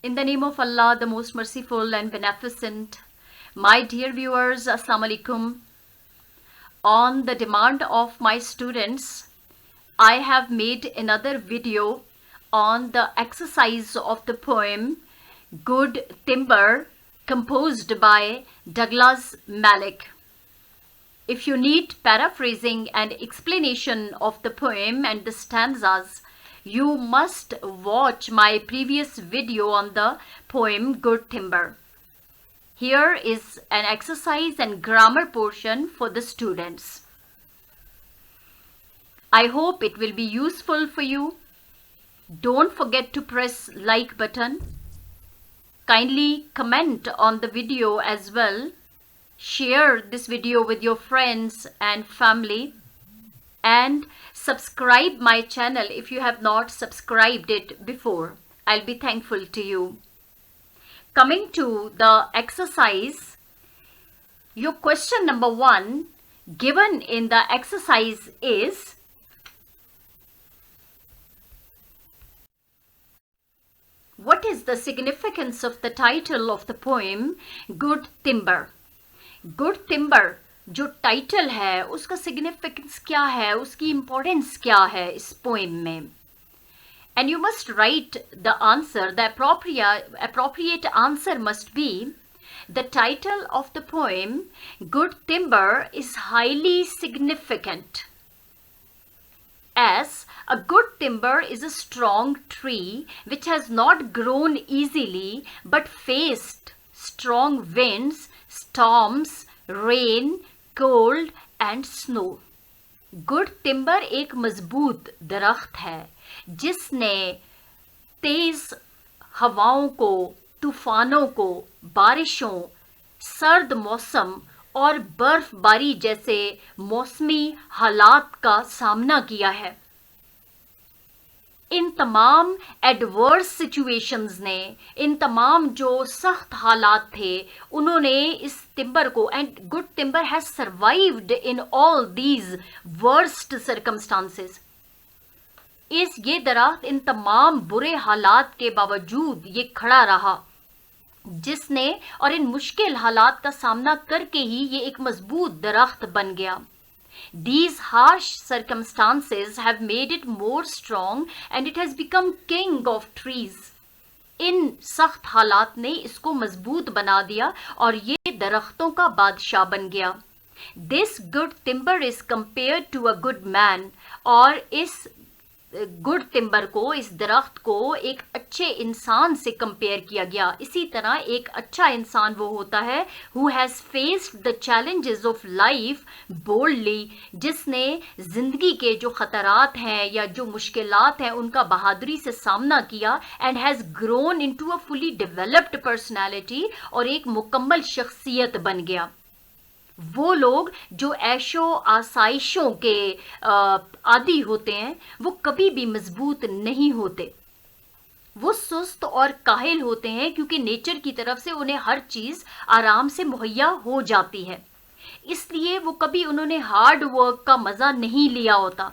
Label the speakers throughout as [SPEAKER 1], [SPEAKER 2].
[SPEAKER 1] In the name of Allah, the most merciful and beneficent, my dear viewers, Assalamu alaikum. On the demand of my students, I have made another video on the exercise of the poem Good Timber, composed by Douglas Malloch. If you need paraphrasing and explanation of the poem and the stanzas, you must watch my previous video on the poem Good Timber. Here is an exercise and grammar portion for the students. I hope it will be useful for you. Don't forget to press like button. Kindly comment on the video as well. Share this video with your friends and family. And subscribe my channel if you have not subscribed it before. I'll be thankful to you. Coming to the exercise, your question number 1 given in the exercise is, what is the significance of the title of the poem Good Timber? Good Timber जो title है उसका significance क्या है, उसकी importance क्या है इस poem में. And you must write the answer. The appropriate answer must be, the title of the poem Good Timber is highly significant, as a good timber is a strong tree which has not grown easily but faced strong winds, storms, rain, cold and snow. Good timber एक मजबूत दरख्त है जिसने तेज हवाओं को, तूफानों को, बारिशों, सर्द मौसम और बर्फबारी जैसे मौसमी हालात का सामना किया है. इन तमाम एडवर्स सिचुएशंस ने, इन तमाम जो सख्त हालात थे, उन्होंने इस टिम्बर को, and good timber has survived in all these worst circumstances. ये दरख्त इन तमाम बुरे हालात के बावजूद ये खड़ा रहा, जिसने, और इन मुश्किल हालात का सामना करके ही ये एक मजबूत दरख्त बन गया. These harsh circumstances have made it more strong and it has become king of trees. इन सख्त हालात ने इसको मजबूत बना दिया और ये दरख्तों का बादशाह बन गया. This good timber is compared to a good man. और इस गुड टिम्बर को, इस दरख्त को एक अच्छे इंसान से कंपेयर किया गया. इसी तरह एक अच्छा इंसान वो होता है who has faced the challenges of life boldly, जिसने जिंदगी के जो खतरात हैं या जो मुश्किलात हैं उनका बहादुरी से सामना किया, and has grown into a fully developed personality, और एक मुकम्मल शख्सियत बन गया. वो लोग जो ऐशो आसाइशों के आदी होते हैं वो कभी भी मजबूत नहीं होते. वो सुस्त और काहिल होते हैं क्योंकि नेचर की तरफ से उन्हें हर चीज आराम से मुहैया हो जाती है, इसलिए वो कभी उन्होंने हार्ड वर्क का मजा नहीं लिया होता.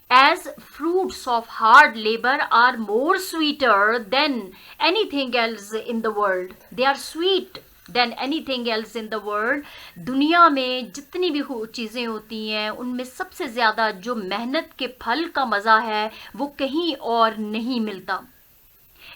[SPEAKER 1] As fruits of hard labor are more sweeter than anything else in the world. They are sweet than anything else in the world. दुनिया में जितनी भी चीज़ें होती हैं उनमें सबसे ज़्यादा जो मेहनत के फल का मज़ा है वो कहीं और नहीं मिलता.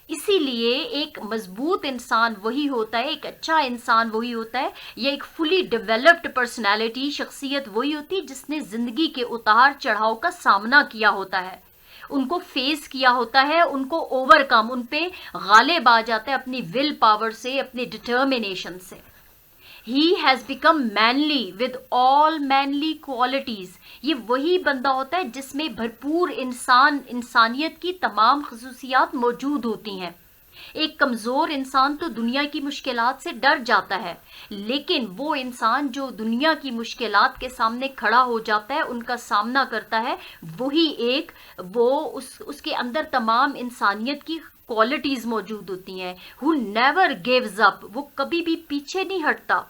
[SPEAKER 1] इसीलिए एक मजबूत इंसान वही होता है, एक अच्छा इंसान वही होता है, या एक फुली डेवलप्ड पर्सनैलिटी, शख्सियत वही होती है जिसने ज़िंदगी के उतार चढ़ाव का सामना किया होता है, उनको फेस किया होता है, उनको ओवरकम, उन पे गालिब आ जाता है अपनी विल पावर से, अपनी डिटर्मिनेशन से. ही has become manly with all manly qualities. ये वही बंदा होता है जिसमें भरपूर इंसानियत की तमाम खसूसियात मौजूद होती हैं. एक कमज़ोर इंसान तो दुनिया की मुश्किलात से डर जाता है, लेकिन वो इंसान जो दुनिया की मुश्किलात के सामने खड़ा हो जाता है, उनका सामना करता है, वही एक उसके अंदर तमाम इंसानियत की क्वालिटीज़ मौजूद होती हैं. हु नेवर गिव्स अप, वो कभी भी पीछे नहीं हटता.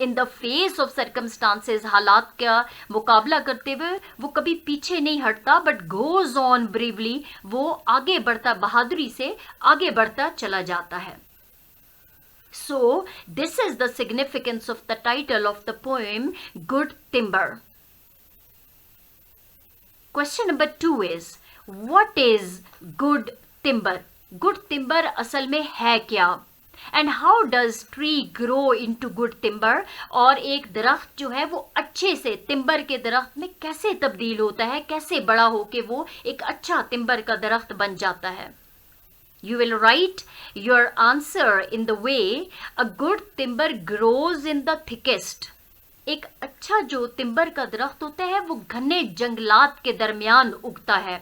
[SPEAKER 1] In the face of circumstances, हालात का मुकाबला करते हुए वो कभी पीछे नहीं हटता, बट गोज ऑन ब्रेवली, वो आगे बढ़ता, बहादुरी से आगे बढ़ता चला जाता है. So this is the significance of the title of the poem Good Timber. Question number 2 is, what is good timber? Good timber असल में है क्या? And how does tree grow into good timber? और एक दरख्त जो है वो अच्छे से timber के दरख्त में कैसे तब्दील होता है, कैसे बड़ा हो के वो एक अच्छा timber का दरख्त बन जाता है. You will write your answer in the way a good timber grows in the thickest. एक अच्छा जो टिम्बर का दरख्त होता है वो घने जंगलात के दरमियान उगता है.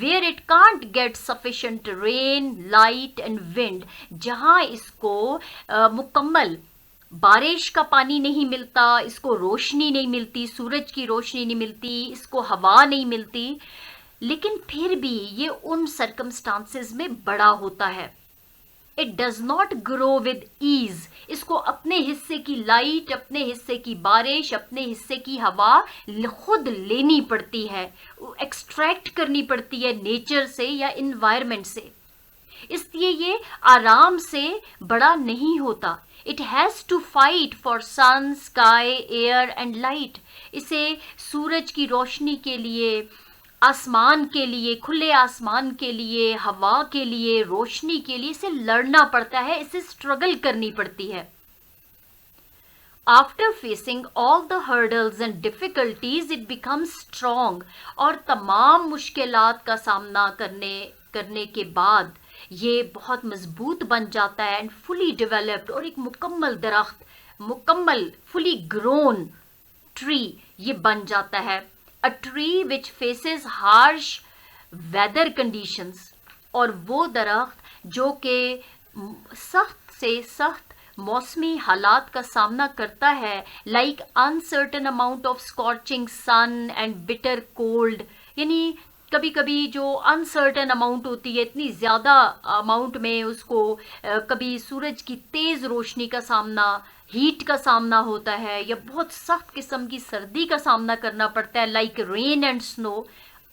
[SPEAKER 1] Where it can't get sufficient rain, light and wind. जहाँ इसको मुकम्मल बारिश का पानी नहीं मिलता, इसको रोशनी नहीं मिलती, सूरज की रोशनी नहीं मिलती, इसको हवा नहीं मिलती, लेकिन फिर भी ये उन सर्कमस्टांसेस में बड़ा होता है. It does not grow with ease. इसको अपने हिस्से की लाइट, अपने हिस्से की बारिश, अपने हिस्से की हवा खुद लेनी पड़ती है, एक्सट्रैक्ट करनी पड़ती है नेचर से या इन्वायरमेंट से. इसलिए ये आराम से बड़ा नहीं होता. It has to fight for sun, sky, air and light. इसे सूरज की रोशनी के लिए, आसमान के लिए, खुले आसमान के लिए, हवा के लिए, रोशनी के लिए इसे लड़ना पड़ता है, इसे स्ट्रगल करनी पड़ती है. After facing all the hurdles and difficulties it becomes strong. और तमाम मुश्किलात का सामना करने के बाद ये बहुत मजबूत बन जाता है, एंड फुली डेवलप्ड, और एक मुकम्मल दरख्त, मुकम्मल फुली ग्रोन ट्री ये बन जाता है. A tree which faces harsh weather conditions. और वो दरख्त जो कि सख्त से सख्त मौसमी हालात का सामना करता है, like uncertain amount of scorching sun and bitter cold. यानी कभी कभी जो अनसर्टन अमाउंट होती है, इतनी ज़्यादा अमाउंट में उसको कभी सूरज की तेज़ रोशनी का सामना, हीट का सामना होता है, या बहुत सख्त किस्म की सर्दी का सामना करना पड़ता है, like rain and snow.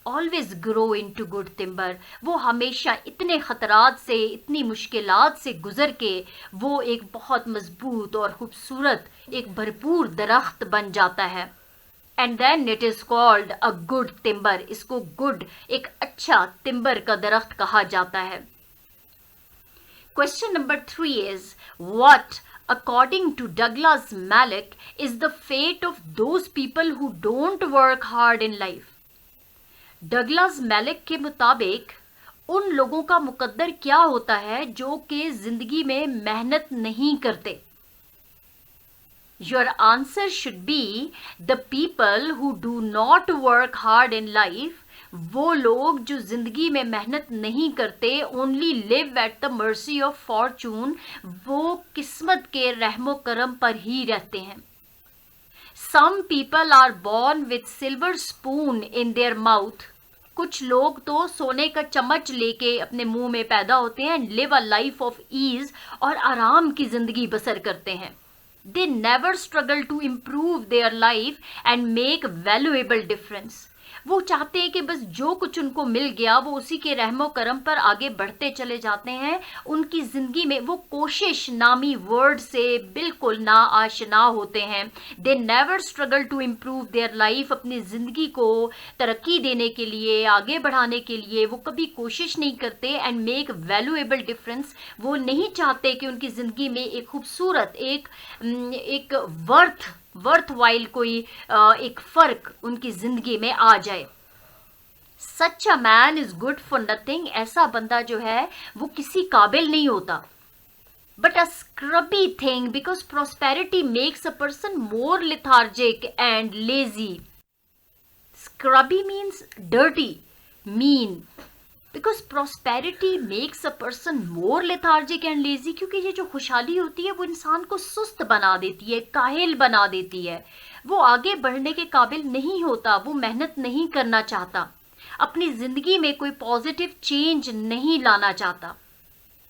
[SPEAKER 1] Always grow into good timber. वो हमेशा इतने ख़तरात से, इतनी मुश्किलात से गुज़र के वो एक बहुत मजबूत और खूबसूरत एक भरपूर दरख्त बन जाता है. And then it is called a good timber. इसको गुड, एक अच्छा टिम्बर का दरख्त कहा जाता है. Question number 3 is, what according to Douglas Malloch is the fate of those people who don't work hard in life? Douglas Malloch के मुताबिक उन लोगों का मुकद्दर क्या होता है जो कि जिंदगी में मेहनत नहीं करते. Your answer should be the people who do not work hard in life. वो लोग जो जिंदगी में मेहनत नहीं करते, only live at the mercy of fortune, वो किस्मत के रहमो करम पर ही रहते हैं. Some people are born with silver spoon in their mouth. कुछ लोग तो सोने का चम्मच लेके अपने मुंह में पैदा होते हैं, and live a life of ease, और आराम की जिंदगी बसर करते हैं. They never struggle to improve their life and make valuable difference. वो चाहते हैं कि बस जो कुछ उनको मिल गया वो उसी के रहमो करम पर आगे बढ़ते चले जाते हैं. उनकी ज़िंदगी में वो कोशिश नामी वर्ड से बिल्कुल ना आशना होते हैं. They never struggle to improve their life. अपनी ज़िंदगी को तरक्की देने के लिए, आगे बढ़ाने के लिए वो कभी कोशिश नहीं करते. And make valuable difference. वो नहीं चाहते कि उनकी ज़िंदगी में एक खूबसूरत, एक वर्थ वाइल कोई एक फर्क उनकी जिंदगी में आ जाए. Such a man is good for nothing. ऐसा बंदा जो है वो किसी काबिल नहीं होता. But a scrubby thing, because prosperity makes a person more lethargic and lazy. Scrubby means dirty, mean. Because prosperity makes a person more lethargic and lazy. क्योंकि ये जो खुशहाली होती है वो इंसान को सुस्त बना देती है, काहिल बना देती है. वो आगे बढ़ने के काबिल नहीं होता, वो मेहनत नहीं करना चाहता, अपनी ज़िंदगी में कोई पॉजिटिव चेंज नहीं लाना चाहता.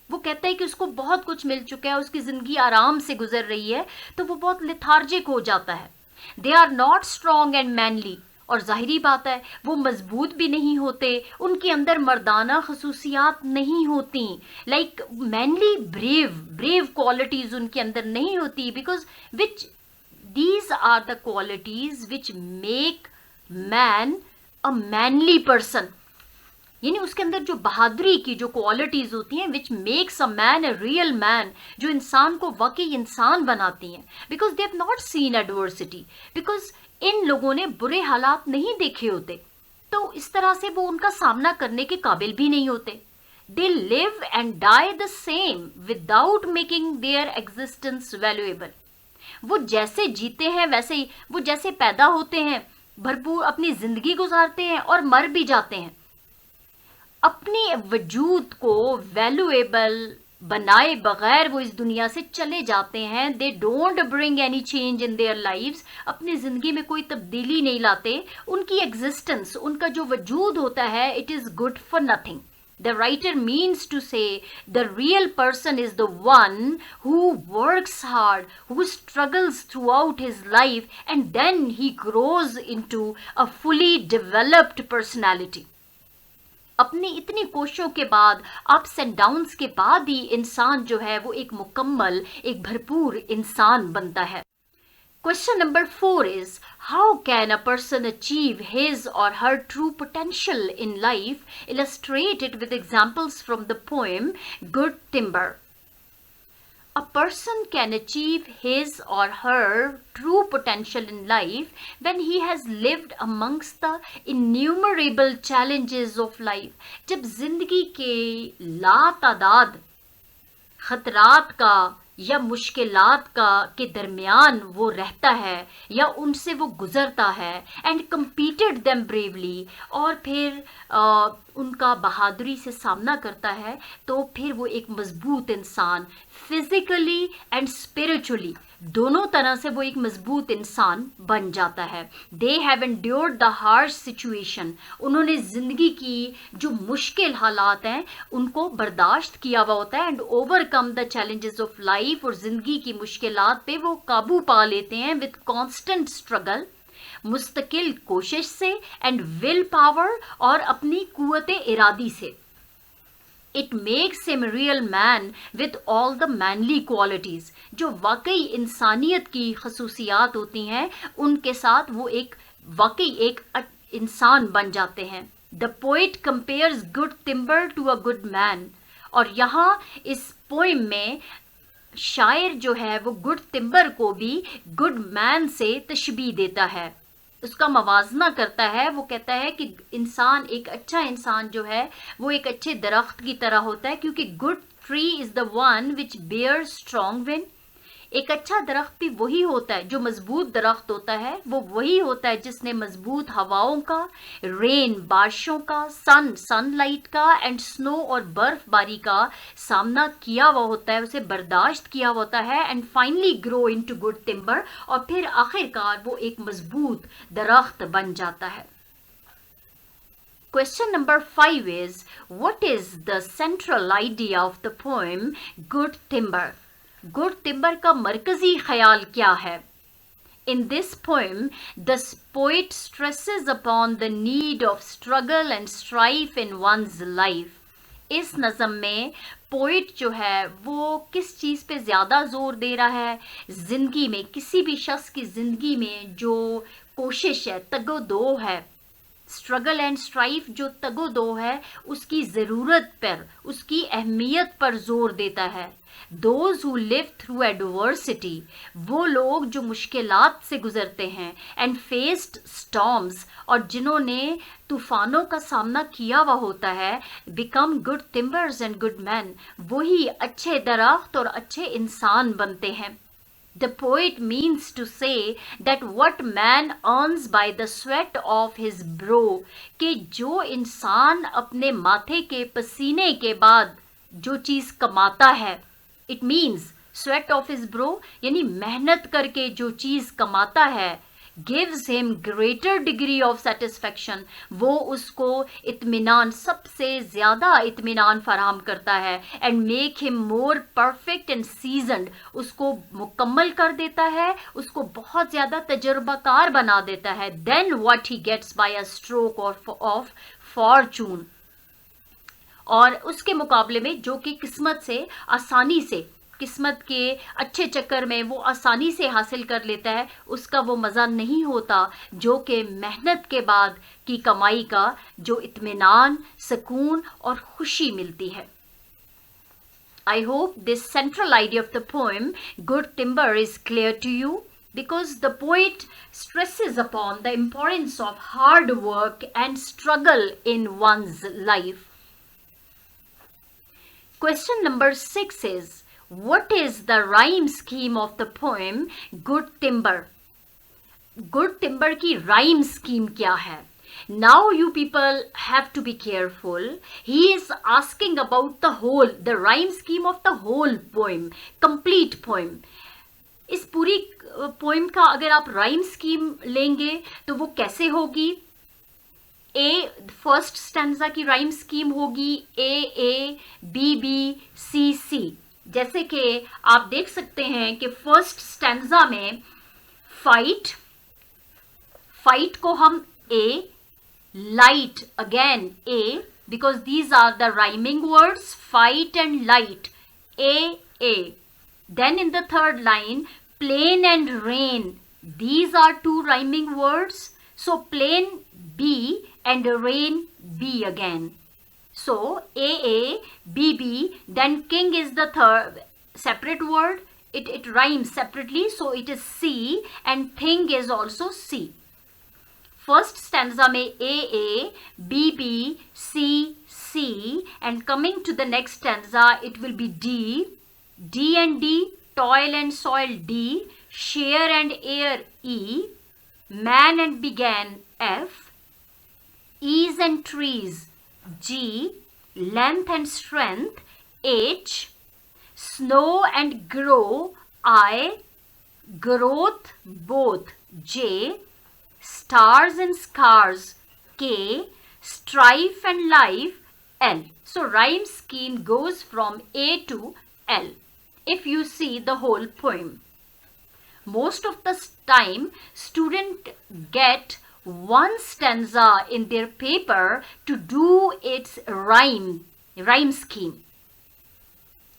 [SPEAKER 1] وہ کہتا ہے کہ اس کو بہت کچھ مل چکا ہے, اس کی زندگی آرام سے گزر رہی ہے, تو وہ بہت لیتھارجک ہو جاتا ہے. They are not strong and manly, اور ظاہری بات ہے وہ مضبوط بھی نہیں ہوتے, ان کے اندر مردانہ خصوصیات نہیں ہوتی, لائک مینلی بریو کوالٹیز ان کے اندر نہیں ہوتی, because which these are the qualities which make man a manly person. یعنی اس کے اندر جو بہادری کی جو کوالٹیز ہوتی ہیں which makes a main a real مین, جو انسان کو واقعی انسان بناتی ہیں, because they have not seen adversity, because ان لوگوں نے برے حالات نہیں دیکھے ہوتے, تو اس طرح سے وہ ان کا سامنا کرنے کے قابل بھی نہیں ہوتے. They live and die the same without making their existence valuable. وہ جیسے جیتے ہیں ویسے ہی, وہ جیسے پیدا ہوتے ہیں بھرپور اپنی زندگی گزارتے ہیں اور مر بھی جاتے ہیں, اپنی وجود کو ویلیویبل بنائے بغیر وہ اس دنیا سے چلے جاتے ہیں. They don't bring any change in their lives, اپنی زندگی میں کوئی تبدیلی نہیں لاتے. ان کی ایگزسٹنس, ان کا جو وجود ہوتا ہے, it is good for nothing. The writer means to say the real person is the one who works hard, who struggles throughout his life, and then he grows into a fully developed personality. اپنی اتنی کوششوں کے بعد, ups and downs کے بعد ہی انسان جو ہے وہ ایک مکمل, ایک بھرپور انسان بنتا ہے. Question number 4 is, how can a person achieve his or her true potential in life? Illustrate it with examples from the poem Good Timber. A person can achieve his or her true potential in life when he has lived amongst the innumerable challenges of life. جب زندگی کے لا تعداد خطرات کا یا مشکلات کے درمیان وہ رہتا ہے یا ان سے وہ گزرتا ہے, اینڈ کمپیٹڈ دیم بریولی, اور پھر ان کا بہادری سے سامنا کرتا ہے, تو پھر وہ ایک مضبوط انسان, فزیکلی اینڈ اسپرچولی دونوں طرح سے وہ ایک مضبوط انسان بن جاتا ہے. They have endured the harsh situation, انہوں نے زندگی کی جو مشکل حالات ہیں ان کو برداشت کیا ہوا ہوتا ہے, and over come the challenges of life, اور زندگی کی مشکلات پہ وہ قابو پا لیتے ہیں وتھ کانسٹنٹ اسٹرگل, مستقل کوشش سے, اینڈ ول پاور, اور اپنی قوت ارادی سے. It makes him a real man with all the manly qualities. جو واقعی انسانیت کی خصوصیات ہوتی ہیں ان کے ساتھ وہ ایک واقعی ایک انسان بن جاتے ہیں. The poet compares good timber to a good man. اور یہاں اس پوئم میں شاعر جو ہے وہ گڈ ٹمبر کو بھی گڈ مین سے تشبیہ دیتا ہے, اس کا موازنہ کرتا ہے. وہ کہتا ہے کہ انسان, ایک اچھا انسان جو ہے وہ ایک اچھے درخت کی طرح ہوتا ہے, کیونکہ good tree is the one which bear strong wind. ایک اچھا درخت بھی وہی ہوتا ہے, جو مضبوط درخت ہوتا ہے وہ وہی ہوتا ہے جس نے مضبوط ہواؤں کا, رین بارشوں کا, سن لائٹ کا, اینڈ سنو اور برف باری کا سامنا کیا ہوا ہوتا ہے, اسے برداشت کیا ہوا ہوتا ہے, and finally grow into good timber, اور پھر آخر کار وہ ایک مضبوط درخت بن جاتا ہے. Question number 5 is, what is the central idea of the poem Good Timber? Good timber کا مرکزی خیال کیا ہے؟ In this poem, the poet stresses upon the need of struggle and strife in one's life. اس نظم میں poet جو ہے وہ کس چیز پہ زیادہ زور دے رہا ہے؟ زندگی میں, کسی بھی شخص کی زندگی میں جو کوشش ہے, تگ و دو ہے, اسٹرگل اینڈ اسٹرائف جو تگ و دو ہے, اس کی ضرورت پر, اس کی اہمیت پر زور دیتا ہے. Those who live through adversity, وہ لوگ جو مشکلات سے گزرتے ہیں, and faced storms, اور جنہوں نے طوفانوں کا سامنا کیا ہوا ہوتا ہے, become good timbers and good men, وہی اچھے درخت اور اچھے انسان بنتے ہیں. The poet means to say that what man earns by the sweat of his brow, کہ جو انسان اپنے ماتھے کے پسینے کے بعد جو چیز کماتا ہے, it means sweat of his brow یعنی محنت کر کے جو چیز کماتا ہے, gives him greater degree of satisfaction, वो उसको इत्मीनान, सबसे ज़्यादा इत्मीनान फराहम करता है, and make him more perfect and seasoned, उसको मुकम्मल कर देता है, उसको बहुत ज़्यादा तजुर्बाकार बना देता है, then what he gets by a stroke of fortune, और उसके मुकाबले में जो कि किस्मत से आसानी से, किस्मत के अच्छे चक्कर में वो आसानी से हासिल कर लेता है, उसका वो मज़ा नहीं होता जो कि मेहनत के बाद की कमाई का जो इत्मीनान, सुकून और खुशी मिलती है. I hope this central idea of the poem Good Timber is clear to you, because the poet stresses upon the importance of hard work and struggle in one's life. Question number 6 is, what is the rhyme scheme of the poem Good Timber? Good Timber की rhyme scheme क्या है? Now you people have to be careful. He is asking about the rhyme scheme of the whole poem, complete poem. इस पूरी poem का अगर आप rhyme scheme लेंगे तो वो कैसे होगी? फर्स्ट स्टैंजा की राइम स्कीम होगी ए बी बी सी सी. जैसे कि आप देख सकते हैं कि फर्स्ट स्टैंजा में फाइट को हम A, light again A, because these are the rhyming words, fight and light, A. Then in the third line plain and rain, these are two rhyming words, so plain B and rain B again. So A, B, then king is the third separate word. It rhymes separately, so it is C, and thing is also C. First stanza में A, B, C, and coming to the next stanza it will be D and D, toil and soil D, share and air E, man and began F, ease and trees G, length and strength H, snow and grow I, growth both J, stars and scars K, strife and life L. So rhyme scheme goes from A to L if you see the whole poem. Most of the time students get one stanza in their paper to do its rhyme scheme.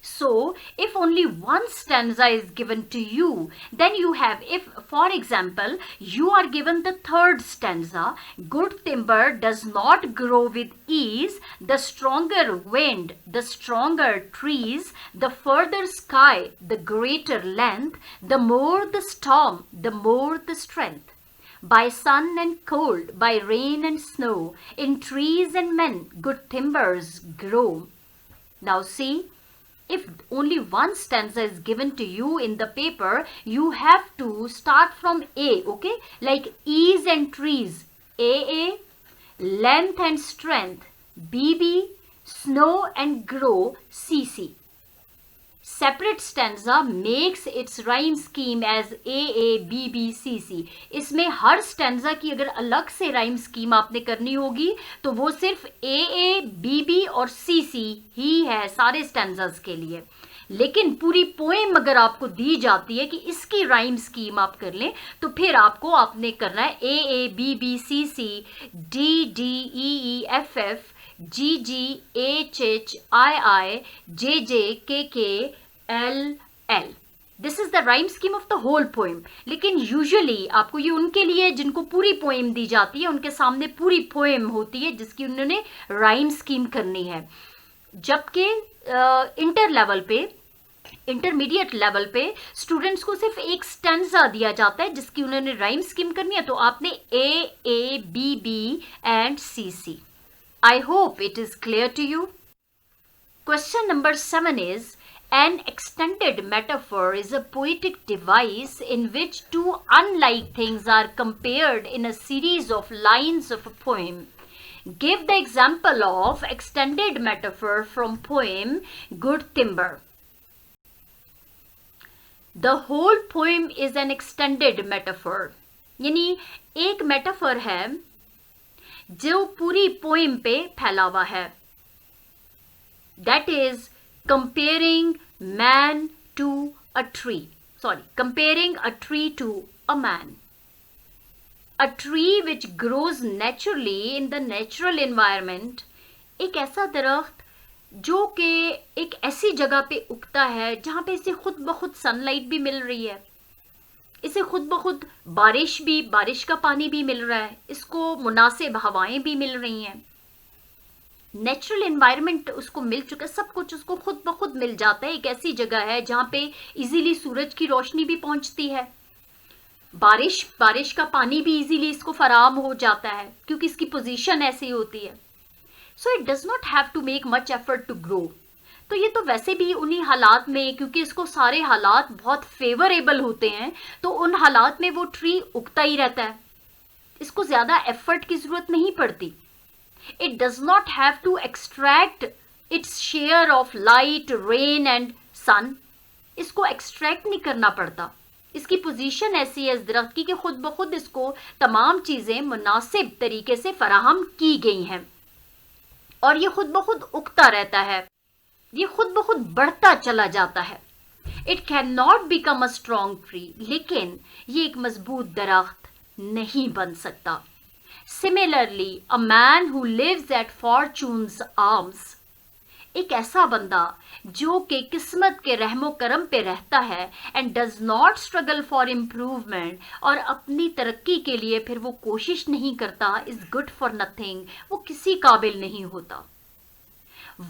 [SPEAKER 1] So if only one stanza is given to you, then you have, if for example you are given the third stanza, good timber does not grow with ease, the stronger wind, the stronger trees, the further sky, the greater length, the more the storm, the more the strength. By sun and cold, by rain and snow, in trees and men, good timbers grow. Now see, if only one stanza is given to you in the paper, you have to start from A, okay? Like ease and trees, A, length and strength, B, snow and grow, C. Separate stanza makes its rhyme scheme as A, B, C. इसमें हर stanza की अगर अलग से rhyme scheme आपने करनी होगी तो वो सिर्फ A, B और C ही है सारे stanzas के लिए. लेकिन पूरी पोएम अगर आपको दी जाती है कि इसकी राइम स्कीम आप कर लें तो फिर आपने करना है A, B, C, D, E, F, G, H, I, J, K, L. This is the rhyme scheme of the whole poem. लेकिन usually आपको ये उनके लिए जिनको पूरी पोएम दी जाती है, उनके सामने पूरी पोएम होती है जिसकी उन्होंने राइम स्कीम करनी है. जबकि इंटरमीडिएट लेवल पे स्टूडेंट्स को सिर्फ एक स्टैंजा दिया जाता है जिसकी उन्होंने राइम स्कीम करनी है. तो आपने A, B and C. I hope it is clear to you. Question number 7 is, an extended metaphor is a poetic device in which two unlike things are compared in a series of lines of a poem. Give the example of extended metaphor from poem Good Timber. The whole poem is an extended metaphor. यानी एक metaphor है जो पूरी poem पे फैला हुआ है. That is comparing man to a tree. Sorry, comparing a tree to a man. A tree which grows naturally in the natural environment, एक ऐसा दरख्त जो कि एक ऐसी जगह पे उगता है जहाँ पे इसे खुद ब खुद सनलाइट भी मिल रही है, इसे खुद ब खुद बारिश का पानी भी मिल रहा है, इसको मुनासिब हवाएं भी मिल रही हैं. नेचुरल एनवायरनमेंट उसको मिल चुका है, सब कुछ उसको खुद ब खुद मिल जाता है. एक ऐसी जगह है जहाँ पे इजीली सूरज की रोशनी भी पहुँचती है, बारिश का पानी भी इजीली इसको फराहम हो जाता है क्योंकि इसकी पोजीशन ऐसी होती है. So it does not have to make much effort to grow. तो ये तो वैसे भी उन्हीं हालात में, क्योंकि इसको सारे हालात बहुत फेवरेबल होते हैं, तो उन हालात में वो ट्री उगता ही रहता है, इसको ज़्यादा एफर्ट की ज़रूरत नहीं पड़ती. It does not have to extract its share of light, rain and sun. इसको extract नहीं करना पड़ता. इसकी पोजीशन ऐसी है इस दरख्त की कि खुद ब खुद इसको तमाम चीज़ें मुनासिब तरीके से फराहम की गई हैं और ये खुद ब खुद उगता रहता है, ये खुद ब खुद बढ़ता चला जाता है. It cannot become a strong tree, लेकिन ये एक मजबूत दरख्त नहीं बन सकता. Similarly, a man who lives at fortune's arms, एक ऐसा बंदा जो कि किस्मत के रहमो करम पे रहता है and does not struggle for improvement, और अपनी तरक्की के लिए फिर वो कोशिश नहीं करता, is good for nothing, वो किसी काबिल नहीं होता.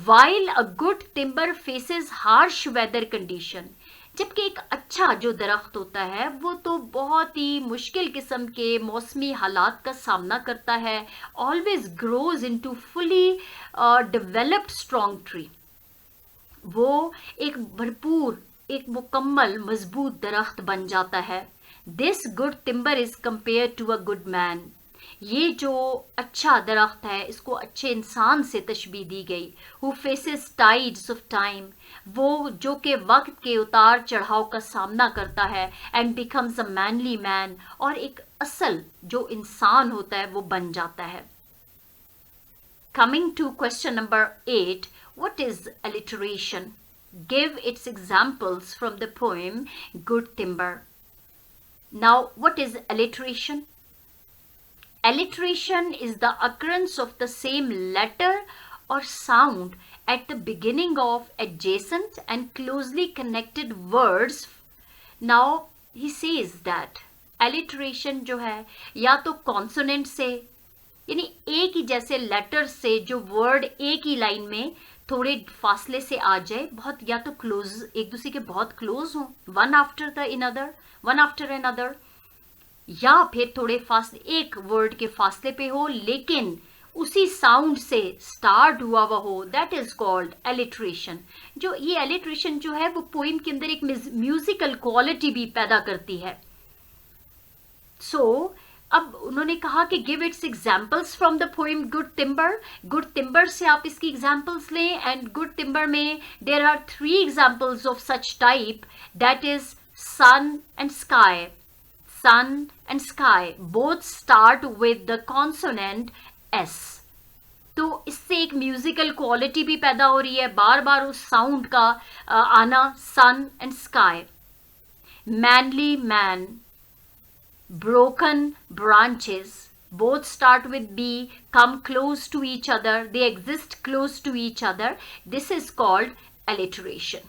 [SPEAKER 1] While a good timber faces harsh weather condition, जबकि एक अच्छा जो दरख्त होता है वो तो बहुत ही मुश्किल किस्म के मौसमी हालात का सामना करता है. Always grows into fully developed strong tree. वो एक भरपूर, एक मुकम्मल मजबूत दरख्त बन जाता है. This good timber is compare to a good man. ये जो अच्छा दरख्त है इसको अच्छे इंसान से तशबीह दी गई. Who faces tides of time, वो जो कि वक्त के उतार चढ़ाव का सामना करता है, and becomes a manly man, और एक असल जो इंसान होता है वो बन जाता है. Coming to question number 8, what is alliteration? Give its examples from the poem good timber. Now what is alliteration? Alliteration is the occurrence of the same letter or sound at the beginning of adjacent and closely connected words. Now he says that alliteration जो है या तो consonant से, यानी एक ही जैसे letter से जो वर्ड एक ही लाइन में थोड़े फासले से आ जाए, बहुत या तो क्लोज, एक दूसरे के बहुत क्लोज हो, वन आफ्टर अनदर, या फिर थोड़े फासले एक वर्ड के फासले पे हो लेकिन उसी साउंड से स्टार्ट हुआ हो, दैट इज कॉल्ड एलिट्रेशन. जो ये एलिट्रेशन जो है वो पोइम के अंदर एक म्यूजिकल क्वालिटी भी पैदा करती है. सो अब उन्होंने कहा कि give its examples from the poem good timber. Good timber से आप इसकी एग्जाम्पल्स लें, एंड गुड टिम्बर में there are 3 examples of such type, that is sun and sky. Sun and sky both start with the consonant S. तो इससे एक musical quality भी पैदा हो रही है, बार बार उस साउंड का आना. Sun and sky. Mainly man, broken branches both start with B, come close to each other, they exist close to each other. This is called alliteration.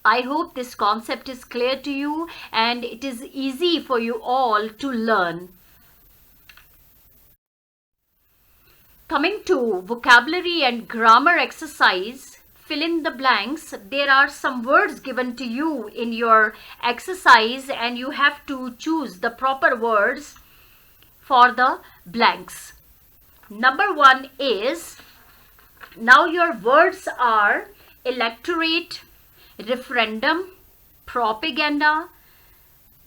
[SPEAKER 1] I hope this concept is clear to you and it is easy for you all to learn. Coming to vocabulary and grammar exercise, fill in the blanks. There are some words given to you in your exercise and you have to choose the proper words for the blanks. Number 1 is, now your words are electorate, referendum, propaganda.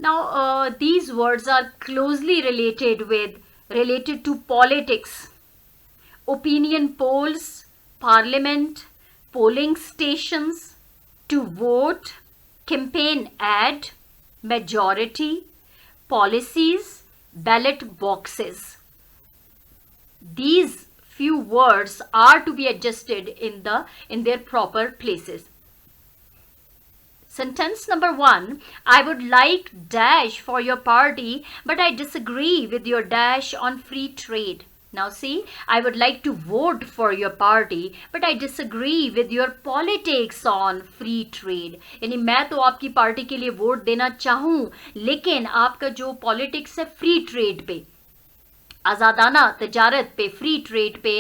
[SPEAKER 1] Now these words are closely related to politics. Opinion polls, parliament, polling stations, to vote, campaign ad, majority, policies, ballot boxes. These few words are to be adjusted in their proper places. Sentence number 1, I would like dash for your party, but I disagree with your dash on free trade. Now see, I would like to vote for your party, but I disagree with your politics on free trade. यानी मैं तो आपकी party के लिए vote देना चाहूँ, लेकिन आपका जो पॉलिटिक्स है फ्री ट्रेड पे, आज़ादाना तजारत पे, फ्री ट्रेड पे,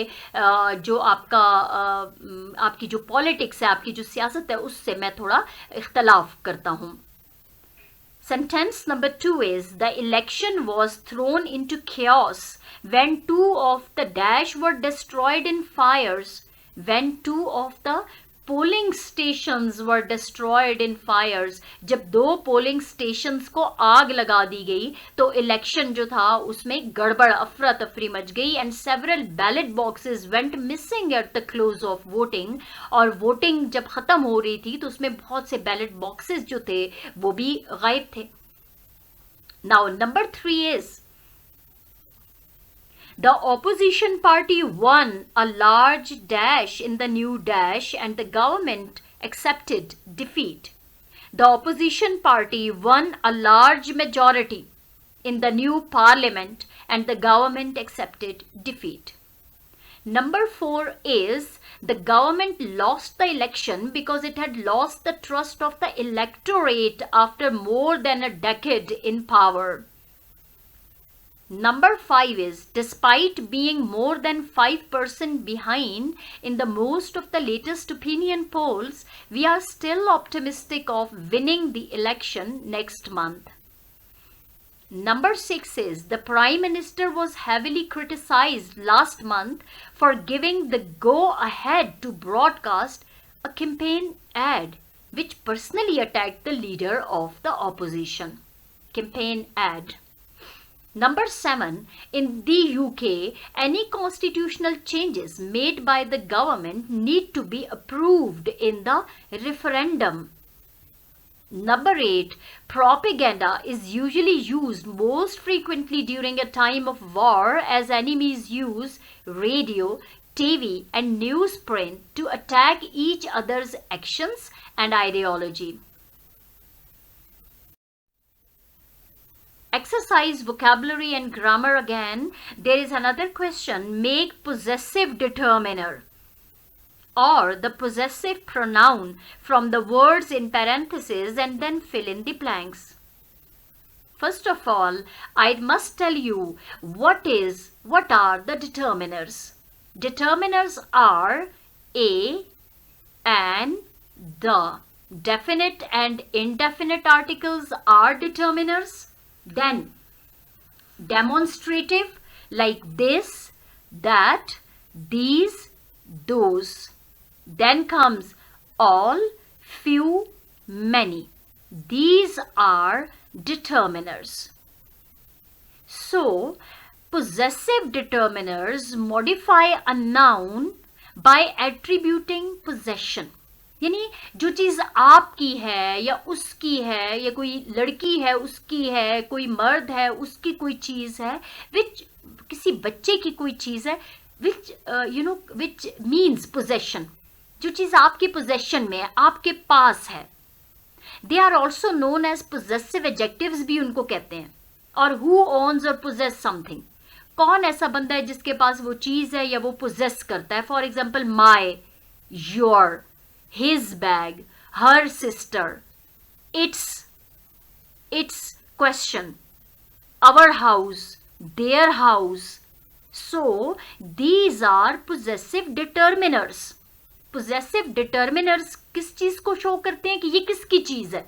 [SPEAKER 1] जो आपकी जो पॉलिटिक्स है, आपकी जो सियासत है, उससे मैं थोड़ा इख्तलाफ करता हूँ. Sentence number 2 is, the election was thrown into chaos when 2 of the dash were destroyed in fires. When 2 of the polling stations were destroyed in fires. जब 2 पोलिंग स्टेशंस को आग लगा दी गई तो इलेक्शन जो था उसमें गड़बड़, अफरा तफरी मच गई. And several ballot boxes went missing at the close of voting. और वोटिंग जब खत्म हो रही थी तो उसमें बहुत से बैलेट बॉक्सेस जो थे वो भी गायब थे. Now number 3 is, the opposition party won a large dash in the new dash and the government accepted defeat. The opposition party won a large majority in the new parliament and the government accepted defeat. Number 4 is, the government lost the election because it had lost the trust of the electorate after more than a decade in power. Number 5 is, despite being more than 5% behind in the most of the latest opinion polls, we are still optimistic of winning the election next month. Number 6 is, the Prime Minister was heavily criticized last month for giving the go-ahead to broadcast a campaign ad which personally attacked the leader of the opposition. Campaign ad. Number 7, in the UK, any constitutional changes made by the government need to be approved in the referendum. Number 8, propaganda is usually used most frequently during a time of war as enemies use radio, TV and newsprint to attack each other's actions and ideology. Exercise vocabulary and grammar again. There is another question. Make possessive determiner or the possessive pronoun from the words in parentheses and then fill in the blanks. First of all, I must tell you what are the determiners. Determiners are a, and, the. Definite and indefinite articles are determiners. Then demonstrative like this, that, these, those. Then comes all, few, many. These are determiners. So possessive determiners modify a noun by attributing possession. यानी जो चीज़ आपकी है या उसकी है या कोई लड़की है उसकी है, कोई मर्द है उसकी कोई चीज़ है, विच किसी बच्चे की कोई चीज़ है, विच मीन्स पोजेशन. जो चीज़ आपके पोजेशन में है, आपके पास है. They are also known as possessive adjectives भी उनको कहते हैं. और हु ओन्स और पोजेस समथिंग, कौन ऐसा बंदा है जिसके पास वो चीज़ है या वो पोजेस करता है. For example my, your, his bag, her sister, its question, our house, their house. So these are possessive determiners. Possessive determiners किस चीज को शो करते हैं कि ये किसकी चीज है.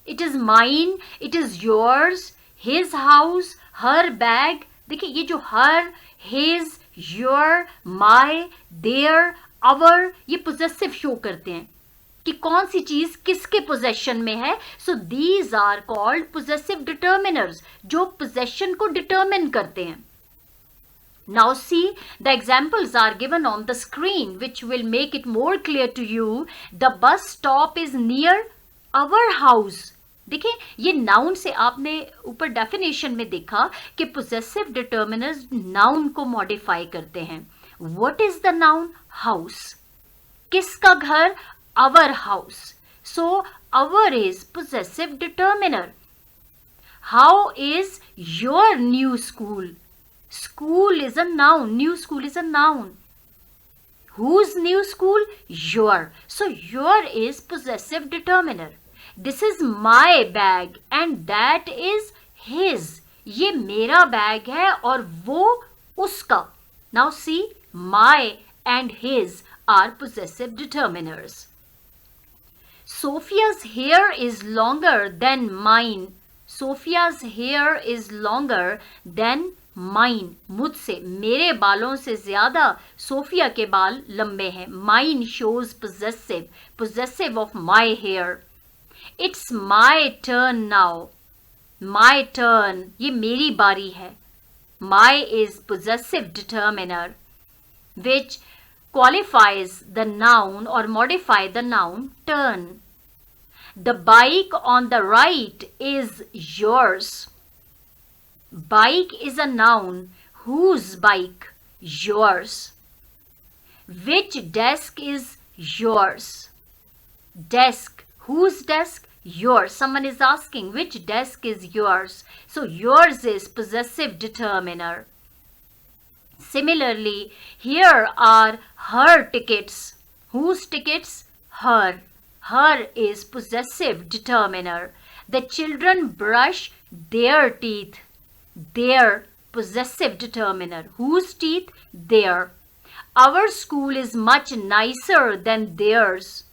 [SPEAKER 1] It is mine, it is yours, his house, her bag. देखिए ये जो her, his, your, my, their, our, ये possessive शो करते हैं कि कौन सी चीज किसके possession में है. So these are called possessive determiners, जो possession को determine करते हैं. Now see, the examples are given on the screen which will make it more clear to you. The bus stop is near our house. देखिए ये noun से आपने ऊपर definition में देखा कि पोजेसिव डिटर्मिनर्स नाउन को मॉडिफाई करते हैं. What is the noun? House. किसका घर? Our house. So our is possessive determiner. How is your new school? School is a noun. New school is a noun. Whose new school? Your. So your is possessive determiner. This is my bag and that is his. ये मेरा bag है और वो उसका. Now see, my and his are possessive determiners. Sophia's hair is longer than mine. Sophia's hair is longer than mine. मुझसे, मेरे बालों से ज्यादा सोफिया के बाल लंबे हैं. Mine shows possessive, possessive of my hair. It's my turn now. My turn, ये मेरी बारी है. My is possessive determiner which qualifies the noun or modify the noun turn. The bike on the right is yours. Bike is a noun. Whose bike? Yours. Which desk is yours? Desk. Whose desk? Yours. Someone is asking which desk is yours. So yours is possessive determiner. Similarly, here are her tickets. Whose tickets? Her. Her is possessive determiner. The children brush their teeth. Their, possessive determiner. Whose teeth? Their. Our school is much nicer than theirs.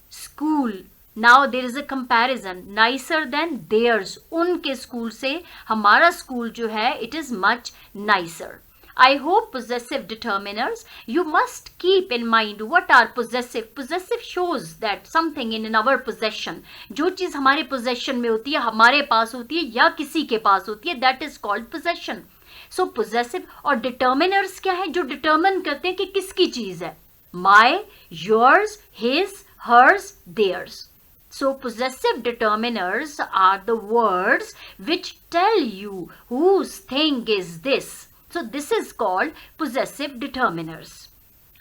[SPEAKER 1] School. Now there is a comparison. Nicer than theirs. उनके school से हमारा school जो है, it is much nicer. I hope possessive determiners, you must keep in mind what are possessive. Possessive shows that something in our possession, जो चीज हमारे possession में होती है, हमारे पास होती है या किसी के पास होती है, that is called possession. So possessive और determiners क्या है? जो determine करते हैं कि किसकी चीज है. My, yours, his, hers, theirs. So possessive determiners are the words which tell you whose thing is this. So this is called possessive determiners.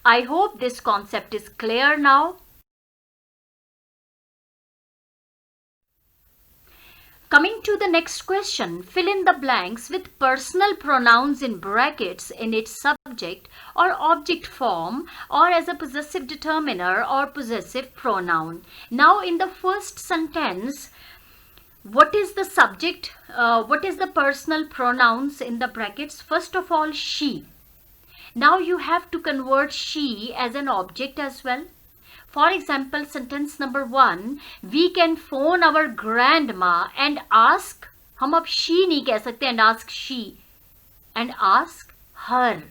[SPEAKER 1] I hope this concept is clear now. Coming to the next question, fill in the blanks with personal pronouns in brackets in its subject or object form or as a possessive determiner or possessive pronoun. Now in the first sentence, what is the subject? What is the personal pronouns in the brackets? First of all, she. Now you have to convert she as an object as well. For example, sentence number 1, we can phone our grandma and ask, हम अब she नहीं कह सकते, and ask she, and ask her.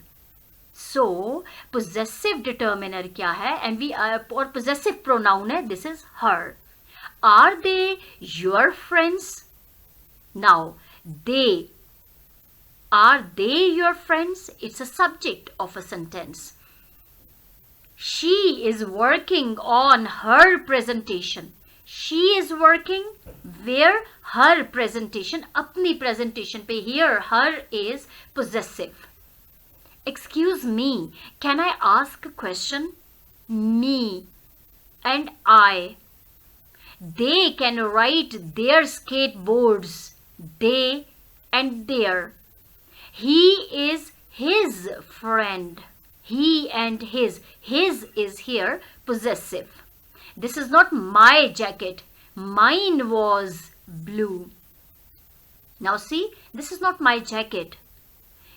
[SPEAKER 1] So, possessive determiner क्या है? And we और possessive pronoun है, this is her. Are they your friends? Now, they. Are they your friends? It's a subject of a sentence. She is working on her presentation. She is working where? Her presentation. अपनी presentation पे. Here, her is possessive. Excuse me, can I ask a question? Me and I. They can write their skateboards. They and their. He is his friend. He and his. His is here possessive. This is not my jacket. Mine was blue. Now see, this is not my jacket.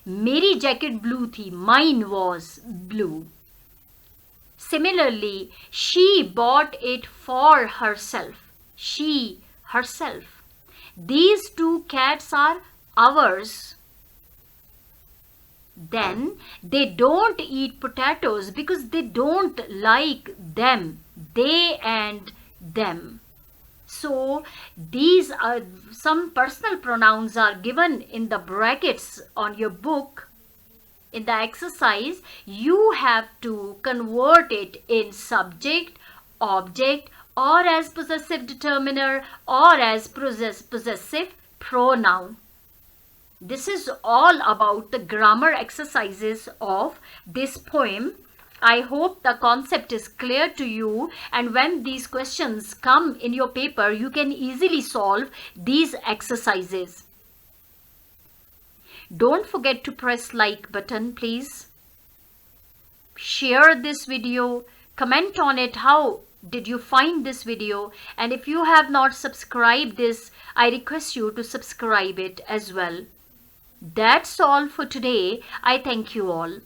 [SPEAKER 1] मेरी jacket blue थी. Mine was blue. Similarly, she bought it for herself. She, herself. These two cats are ours. Then they don't eat potatoes because they don't like them. They and them. So these are some personal pronouns are given in the brackets on your book. In the exercise, you have to convert it in subject, object or as possessive determiner or as possessive pronoun. This is all about the grammar exercises of this poem. I hope the concept is clear to you, and when these questions come in your paper, you can easily solve these exercises. Don't forget to press like button, please. Share this video, comment on it. How did you find this video? And if you have not subscribed this, I request you to subscribe it as well. That's all for today. I thank you all.